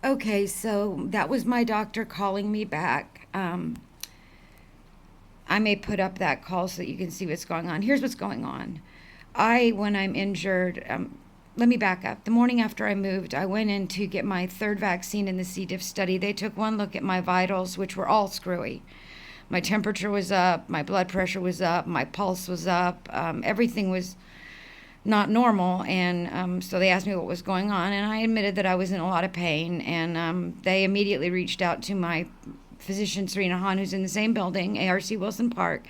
Okay, so that was my doctor calling me back. I may put up that call so that you can see what's going on. Here's what's going on. When I'm injured, let me back up. The morning after I moved, I went in to get my third vaccine in the C. diff study. They took one look at my vitals, which were all screwy. My temperature was up, my blood pressure was up, my pulse was up, everything was not normal. And so they asked me what was going on, and I admitted that I was in a lot of pain. And they immediately reached out to my physician, Serena Hahn, who's in the same building, ARC Wilson Park,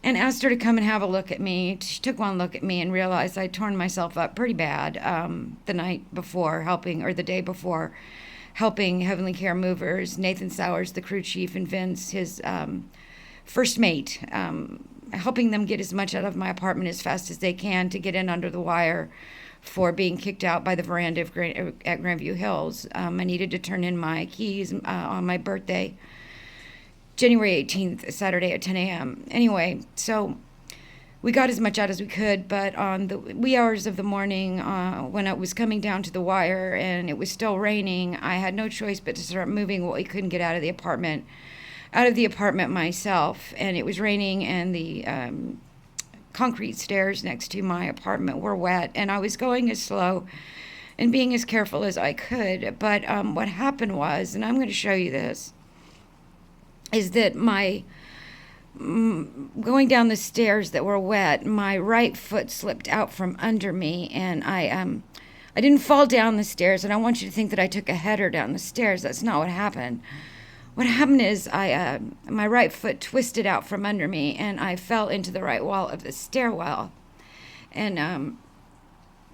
and asked her to come and have a look at me. She took one look at me and realized I'd torn myself up pretty bad the night before helping, or the day before, helping Heavenly Care Movers, Nathan Sowers, the crew chief, and Vince, his first mate, helping them get as much out of my apartment as fast as they can to get in under the wire for being kicked out by the veranda at Grandview Hills. I needed to turn in my keys on my birthday, January 18th, Saturday at 10 a.m. Anyway, so we got as much out as we could, but on the wee hours of the morning, when I was coming down to the wire and it was still raining, I had no choice but to start moving what we couldn't get out of the apartment myself. And it was raining, and the concrete stairs next to my apartment were wet, and I was going as slow and being as careful as I could. But what happened was, and I'm going to show you this, is that my going down the stairs that were wet, my right foot slipped out from under me, and I didn't fall down the stairs. And I want you to think that I took a header down the stairs. That's not what happened. What happened is my right foot twisted out from under me, and I fell into the right wall of the stairwell. And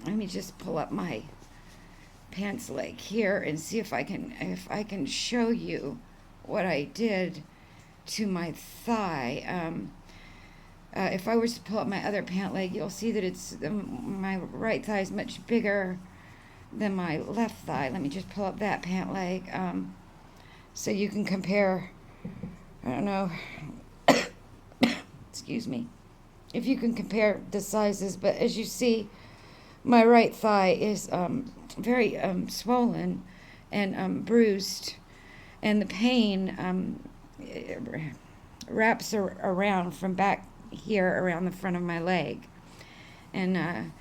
let me just pull up my pants leg here and see if I can show you what I did to my thigh. If I was to pull up my other pant leg, you'll see that my right thigh is much bigger than my left thigh. Let me just pull up that pant leg. So you can compare, I don't know, excuse me, if you can compare the sizes. But as you see, my right thigh is very swollen and bruised, and the pain wraps around from back here around the front of my leg. And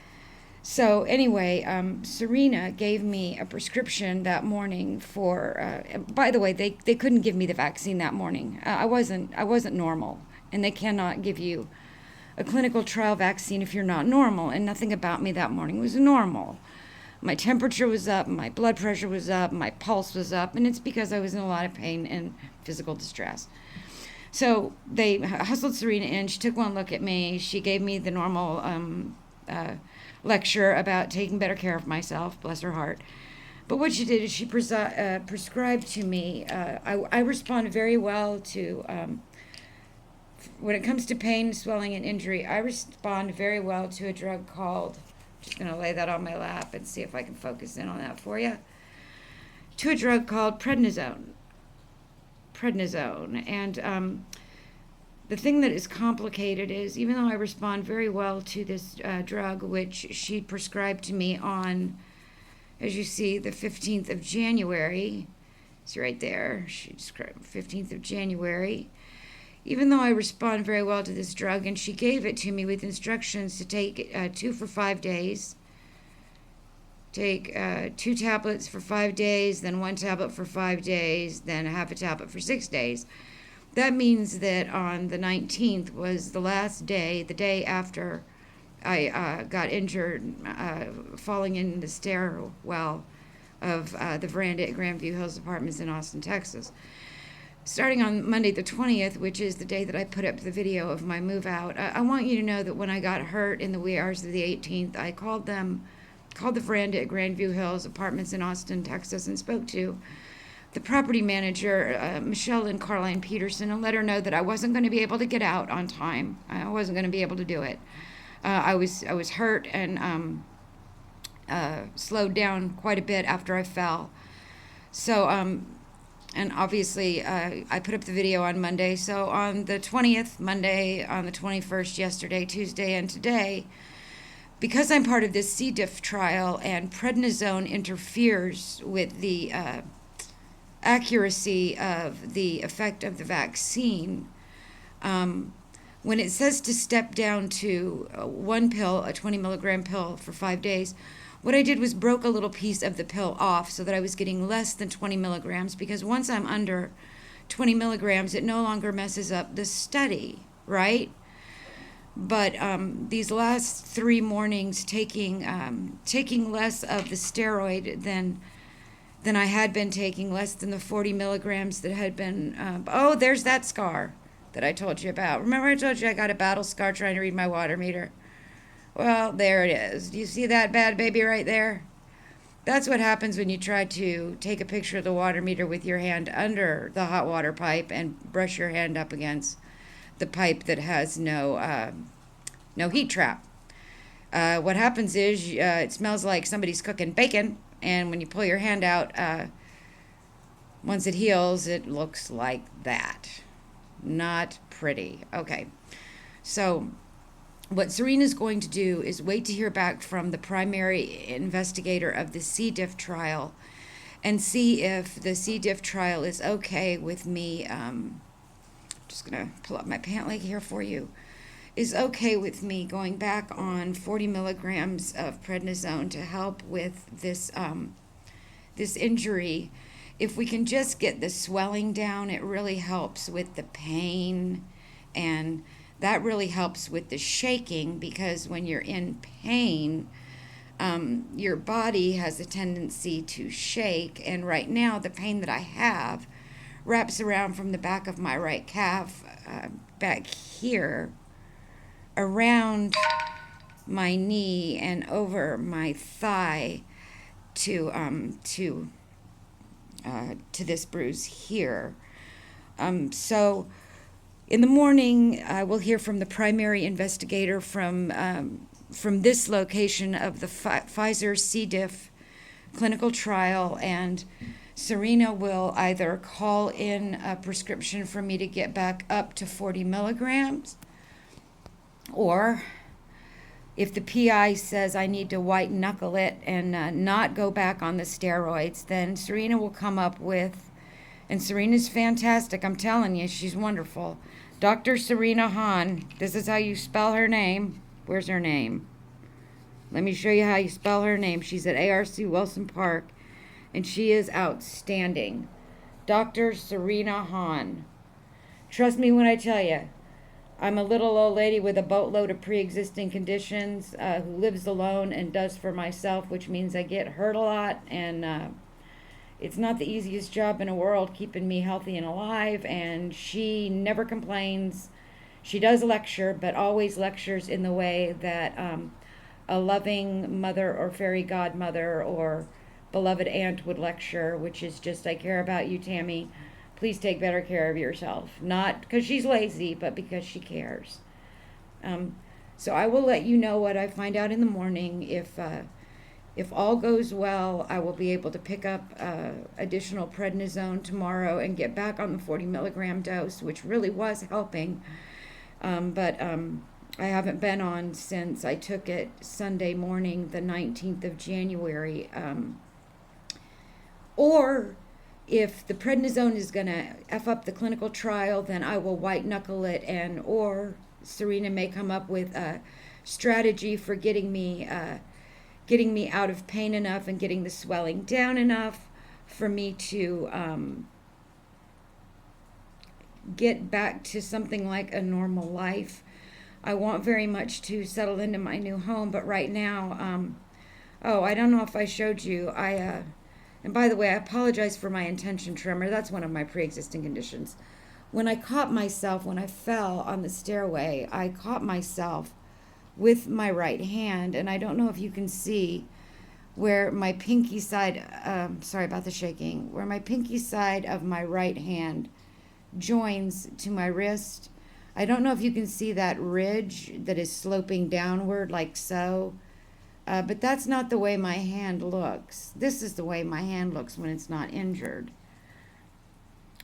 so anyway, Serena gave me a prescription that morning for. By the way, they couldn't give me the vaccine that morning. I wasn't normal, and they cannot give you a clinical trial vaccine if you're not normal. And nothing about me that morning was normal. My temperature was up, my blood pressure was up, my pulse was up, and it's because I was in a lot of pain and physical distress. So they hustled Serena in. She took one look at me. She gave me the normal lecture about taking better care of myself, bless her heart. But what she did is she prescribed to me. I respond very well to, when it comes to pain, swelling, and injury, I respond very well to a drug called, I'm just going to lay that on my lap and see if I can focus in on that for you, to a drug called prednisone. And the thing that is complicated is, even though I respond very well to this drug, which she prescribed to me on, as you see, the 15th of January, it's right there, she described 15th of January, even though I respond very well to this drug, and she gave it to me with instructions to take 2 for 5 days, take 2 tablets for 5 days, then 1 tablet for 5 days, then a half a tablet for 6 days. That means that on the 19th was the last day, the day after I got injured falling in the stairwell of the veranda at Grandview Hills Apartments in Austin, Texas. Starting on Monday the 20th, which is the day that I put up the video of my move out, I want you to know that when I got hurt in the wee hours of the 18th, I called the veranda at Grandview Hills Apartments in Austin, Texas, and spoke to the property manager, Michelle and Carline Peterson, and let her know that I wasn't going to be able to get out on time. I wasn't going to be able to do it. I was hurt and slowed down quite a bit after I fell. So, and obviously, I put up the video on Monday. So on the 20th, Monday, on the 21st, yesterday, Tuesday, and today, because I'm part of this C. diff trial and prednisone interferes with the accuracy of the effect of the vaccine. When it says to step down to one pill, a 20 milligram pill for 5 days, what I did was broke a little piece of the pill off so that I was getting less than 20 milligrams, because once I'm under 20 milligrams, it no longer messes up the study, right? But these last 3 mornings, taking less of the steroid than I had been taking, less than the 40 milligrams that had been. Oh, there's that scar that I told you about. Remember I told you I got a battle scar trying to read my water meter? Well, there it is. Do you see that bad baby right there? That's what happens when you try to take a picture of the water meter with your hand under the hot water pipe and brush your hand up against the pipe that has no heat trap. What happens is it smells like somebody's cooking bacon, and when you pull your hand out, once it heals, it looks like that. Not pretty. Okay, so what Serena's going to do is wait to hear back from the primary investigator of the C. diff trial and see if the C. diff trial is okay with me. Just going to pull up my pant leg here for you. Is okay with me going back on 40 milligrams of prednisone to help with this this injury. If we can just get the swelling down, it really helps with the pain, and that really helps with the shaking, because when you're in pain, your body has a tendency to shake. And right now, the pain that I have wraps around from the back of my right calf, back here, around my knee and over my thigh to this bruise here. So in the morning, I will hear from the primary investigator from this location of the Pfizer C. diff clinical trial, and Serena will either call in a prescription for me to get back up to 40 milligrams, or if the PI says I need to white knuckle it and not go back on the steroids, then Serena will come up with, and Serena's fantastic, I'm telling you, she's wonderful. Dr. Serena Hahn, this is how you spell her name. Where's her name? Let me show you how you spell her name. She's at ARC Wilson Park, and she is outstanding. Dr. Serena Hahn. Trust me when I tell you, I'm a little old lady with a boatload of pre-existing conditions who lives alone and does for myself, which means I get hurt a lot, and it's not the easiest job in the world keeping me healthy and alive, and she never complains. She does lecture, but always lectures in the way that a loving mother or fairy godmother or beloved aunt would lecture, which is just, I care about you, Tammy. Please take better care of yourself. Not because she's lazy, but because she cares. So I will let you know what I find out in the morning. If all goes well, I will be able to pick up additional prednisone tomorrow and get back on the 40 milligram dose, which really was helping. But I haven't been on since I took it Sunday morning, the 19th of January. Or if the prednisone is going to F up the clinical trial, then I will white knuckle it, or Serena may come up with a strategy for getting me out of pain enough and getting the swelling down enough for me to get back to something like a normal life. I want very much to settle into my new home, but right now, I don't know if I showed you, and by the way, I apologize for my intention tremor. That's one of my pre-existing conditions. When I fell on the stairway, I caught myself with my right hand, and I don't know if you can see where my pinky side, sorry about the shaking, where my pinky side of my right hand joins to my wrist. I don't know if you can see that ridge that is sloping downward like so. But that's not the way my hand looks. This is the way my hand looks when it's not injured.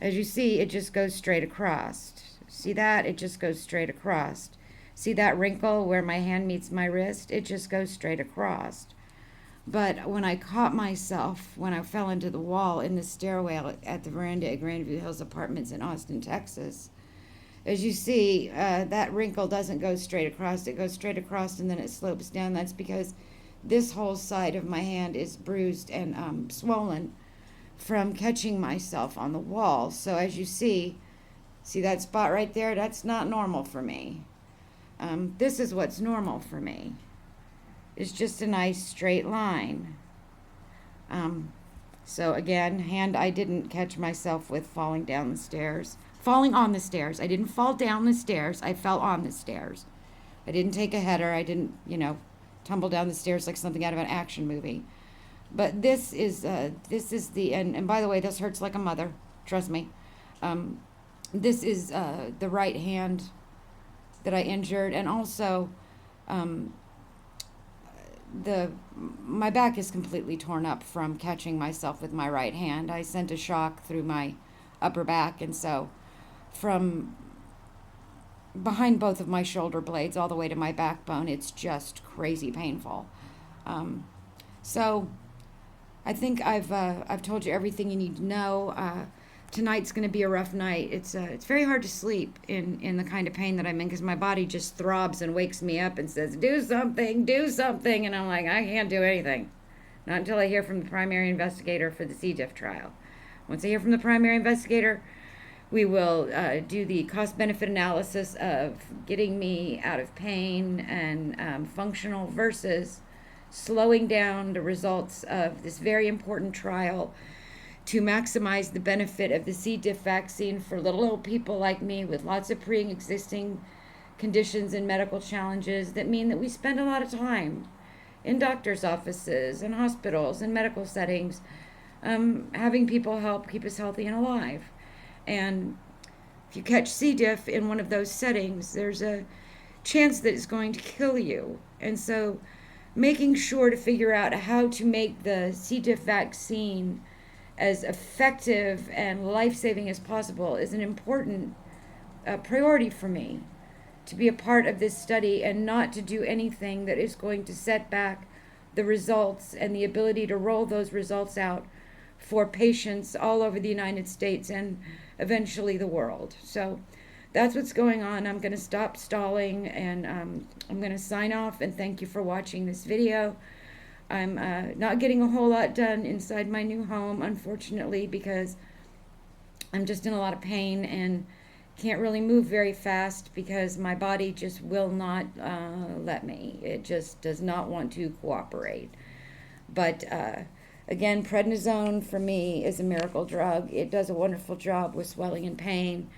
As you see, it just goes straight across. See that? It just goes straight across. See that wrinkle where my hand meets my wrist? It just goes straight across. But when I caught myself, when I fell into the wall in the stairwell at the Verandah at Grandview Hills Apartments in Austin, Texas, as you see, that wrinkle doesn't go straight across. It goes straight across and then it slopes down. That's because this whole side of my hand is bruised and swollen from catching myself on the wall. So as you see that spot right there? That's not normal for me. This is what's normal for me. It's just a nice straight line. So again, hand I didn't catch myself with falling down the stairs. Falling on the stairs. I didn't fall down the stairs. I fell on the stairs. I didn't take a header. I didn't, tumble down the stairs like something out of an action movie. But this is the, and by the way, this hurts like a mother. Trust me. This is the right hand that I injured, and also my back is completely torn up from catching myself with my right hand. I sent a shock through my upper back, and so from behind both of my shoulder blades all the way to my backbone, it's just crazy painful. So I think I've told you everything you need to know. Tonight's going to be a rough night. It's very hard to sleep in the kind of pain that I'm in, because my body just throbs and wakes me up and says, do something, and I'm like, I can't do anything. Not until I hear from the primary investigator for the C. diff trial. Once I hear from the primary investigator, we will do the cost-benefit analysis of getting me out of pain and functional versus slowing down the results of this very important trial to maximize the benefit of the C. diff vaccine for little old people like me with lots of pre-existing conditions and medical challenges that mean that we spend a lot of time in doctors' offices and hospitals and medical settings, having people help keep us healthy and alive. And if you catch C. diff in one of those settings, there's a chance that it's going to kill you. And so making sure to figure out how to make the C. diff vaccine as effective and life-saving as possible is an important priority for me, to be a part of this study and not to do anything that is going to set back the results and the ability to roll those results out for patients all over the United States and eventually the world. So that's what's going on. I'm going to stop stalling, and I'm going to sign off and thank you for watching this video. I'm not getting a whole lot done inside my new home, unfortunately, because I'm just in a lot of pain and can't really move very fast because my body just will not let me. It just does not want to cooperate. But again, prednisone for me is a miracle drug. It does a wonderful job with swelling and pain.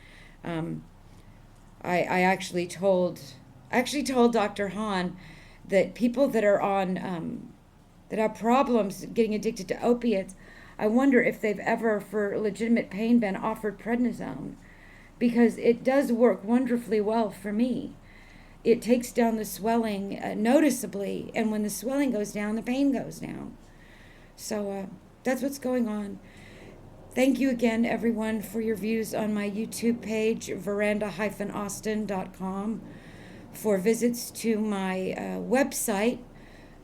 I actually told Dr. Hahn that people that are on that have problems getting addicted to opiates, I wonder if they've ever, for legitimate pain, been offered prednisone, because it does work wonderfully well for me. It takes down the swelling noticeably, and when the swelling goes down, the pain goes down. So that's what's going on. Thank you again, everyone, for your views on my YouTube page, verandah-austin.com, for visits to my website,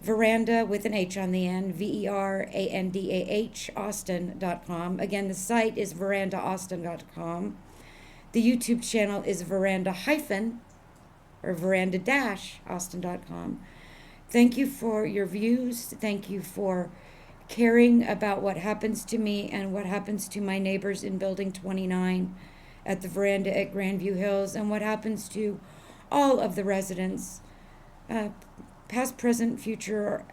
Verandah with an H on the end, VERANDAH, Austin.com. Again, the site is verandahaustin.com. The YouTube channel is verandah-austin.com. Thank you for your views. Thank you for caring about what happens to me and what happens to my neighbors in Building 29 at the Verandah at Grandview Hills, and what happens to all of the residents, past, present, future,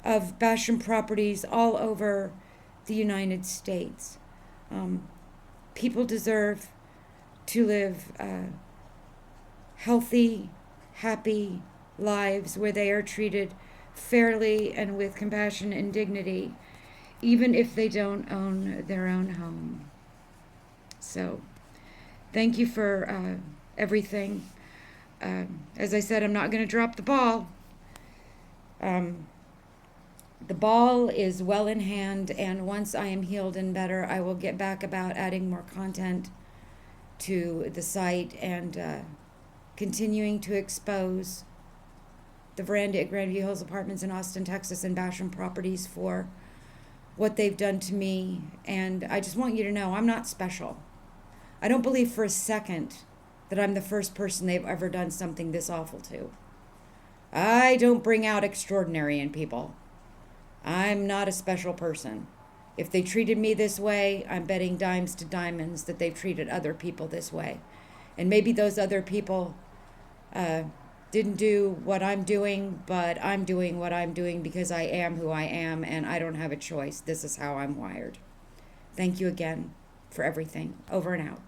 of Bassham properties all over the United States. People deserve to live healthy, happy lives where they are treated fairly and with compassion and dignity, even if they don't own their own home. So, thank you for everything. As I said, I'm not going to drop the ball. The ball is well in hand, and once I am healed and better, I will get back about adding more content to the site and continuing to expose the Verandah at Grandview Hills Apartments in Austin, Texas, and Bassham Properties for what they've done to me. And I just want you to know I'm not special. I don't believe for a second that I'm the first person they've ever done something this awful to. I don't bring out extraordinary in people. I'm not a special person. If they treated me this way, I'm betting dimes to diamonds that they've treated other people this way. And maybe those other people didn't do what I'm doing, but I'm doing what I'm doing because I am who I am, and I don't have a choice. This is how I'm wired. Thank you again for everything. Over and out.